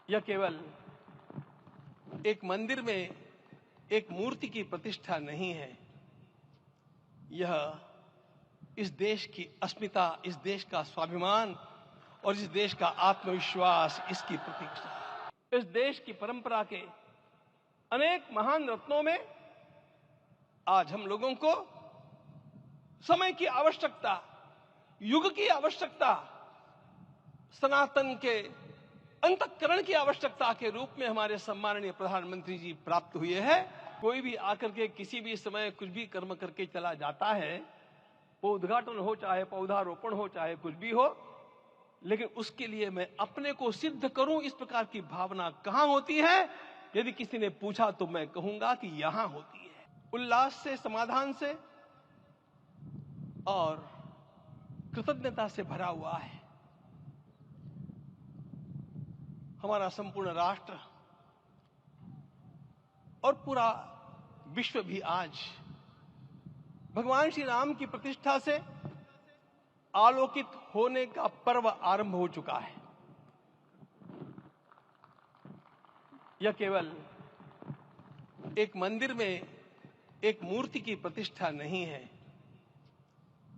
यह केवल एक मंदिर में एक मूर्ति की प्रतिष्ठा नहीं है। यह इस देश की अस्मिता, इस देश का स्वाभिमान और इस देश का आत्मविश्वास, इसकी प्रतीक्षा है। इस देश की परंपरा के अनेक महान रत्नों में आज हम लोगों को समय की आवश्यकता, युग की आवश्यकता, सनातन के अंतःकरण की आवश्यकता के रूप में हमारे सम्माननीय प्रधानमंत्री जी प्राप्त हुए हैं। कोई भी आकर के किसी भी समय कुछ भी कर्म करके चला जाता है, वो उद्घाटन हो, चाहे पौधारोपण हो, चाहे कुछ भी हो, लेकिन उसके लिए मैं अपने को सिद्ध करूं, इस प्रकार की भावना कहां होती है? यदि किसी ने पूछा तो मैं कहूंगा कि यहां होती है। उल्लास से, समाधान से और कृतज्ञता से भरा हुआ है हमारा संपूर्ण राष्ट्र और पूरा विश्व भी आज भगवान श्री राम की प्रतिष्ठा से आलोकित होने का पर्व आरंभ हो चुका है। यह केवल एक मंदिर में एक मूर्ति की प्रतिष्ठा नहीं है।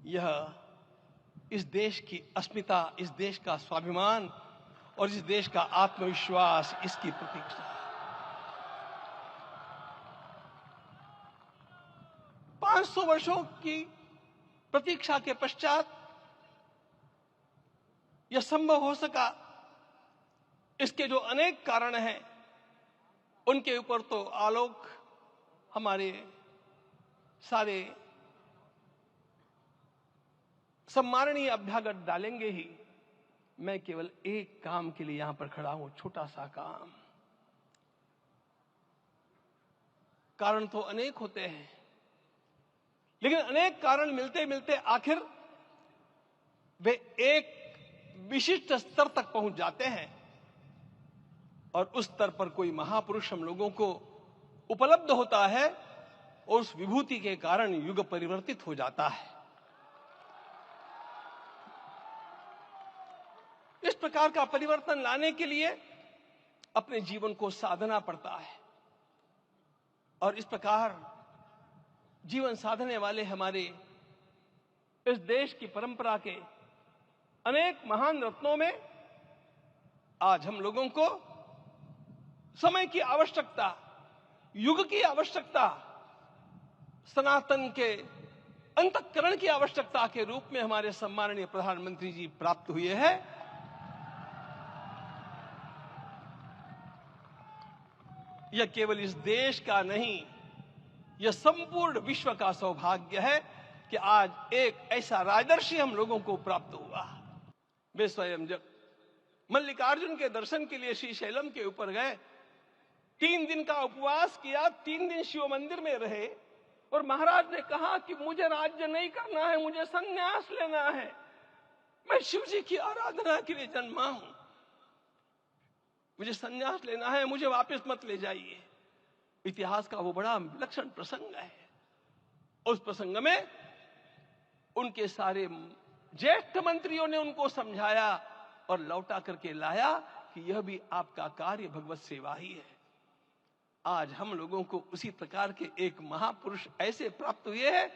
यह इस देश की अस्मिता, इस देश का स्वाभिमान और इस देश का आत्मविश्वास, इसकी प्रतीक्षा है। 500 वर्षों की प्रतीक्षा के पश्चात यह संभव हो सका। इसके जो अनेक कारण हैं, उनके ऊपर तो आलोक हमारे सारे सम्माननीय अभ्यागत डालेंगे ही। मैं केवल एक काम के लिए यहां पर खड़ा हूं, छोटा सा काम। कारण तो अनेक होते हैं, लेकिन अनेक कारण मिलते मिलते आखिर वे एक विशिष्ट स्तर तक पहुंच जाते हैं और उस स्तर पर कोई महापुरुष हम लोगों को उपलब्ध होता है और उस विभूति के कारण युग परिवर्तित हो जाता है। इस प्रकार का परिवर्तन लाने के लिए अपने जीवन को साधना पड़ता है और इस प्रकार जीवन साधने वाले हमारे इस देश की परंपरा के अनेक महान रत्नों में आज हम लोगों को समय की आवश्यकता, युग की आवश्यकता, सनातन के अंतःकरण की आवश्यकता के रूप में हमारे सम्माननीय प्रधानमंत्री जी प्राप्त हुए हैं। यह केवल इस देश का नहीं, यह संपूर्ण विश्व का सौभाग्य है कि आज एक ऐसा राजर्षि हम लोगों को प्राप्त हुआ। वे स्वयं जब मल्लिकार्जुन के दर्शन के लिए श्रीशैलम के ऊपर गए, 3 दिन का उपवास किया, 3 दिन शिव मंदिर में रहे और महाराज ने कहा कि मुझे राज्य नहीं करना है, मुझे संन्यास लेना है, मैं शिव जी की आराधना के लिए जन्मा हूं, मुझे संन्यास लेना है, मुझे वापस मत ले जाइए। इतिहास का वो बड़ा विलक्षण प्रसंग है। उस प्रसंग में उनके सारे ज्येष्ठ मंत्रियों ने उनको समझाया और लौटा करके लाया कि यह भी आपका कार्य भगवत सेवा ही है। आज हम लोगों को उसी प्रकार के एक महापुरुष ऐसे प्राप्त हुए हैं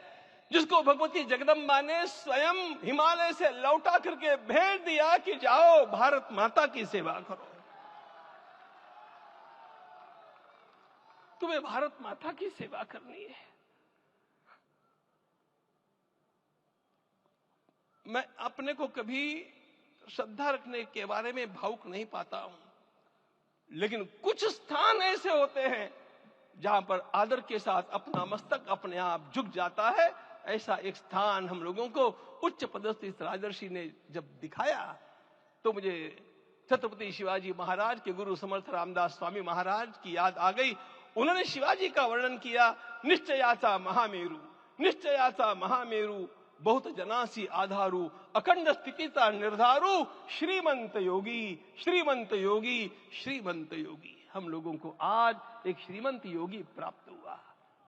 जिसको भगवती जगदम्बा ने स्वयं हिमालय से लौटा करके भेज दिया कि जाओ भारत माता की सेवा करो। तुम्हें भारत माता की सेवा करनी है। मैं अपने को कभी श्रद्धा रखने के बारे में भावुक नहीं पाता हूं, लेकिन कुछ स्थान ऐसे होते हैं जहां पर आदर के साथ अपना मस्तक अपने आप झुक जाता है। ऐसा एक स्थान हम लोगों को उच्च पदस्थ इस राजर्षि ने जब दिखाया तो मुझे छत्रपति शिवाजी महाराज के गुरु समर्थ रामदास स्वामी महाराज की याद आ गई। उन्होंने शिवाजी का वर्णन किया, निश्चयाचा महामेरु, निश्चयाचा महामेरु, बहुत जनासी आधारू, अखंड स्थितिता निर्धारू, श्रीमंत योगी, श्रीमंत योगी, श्रीमंत योगी। हम लोगों को आज एक श्रीमंत योगी प्राप्त हुआ।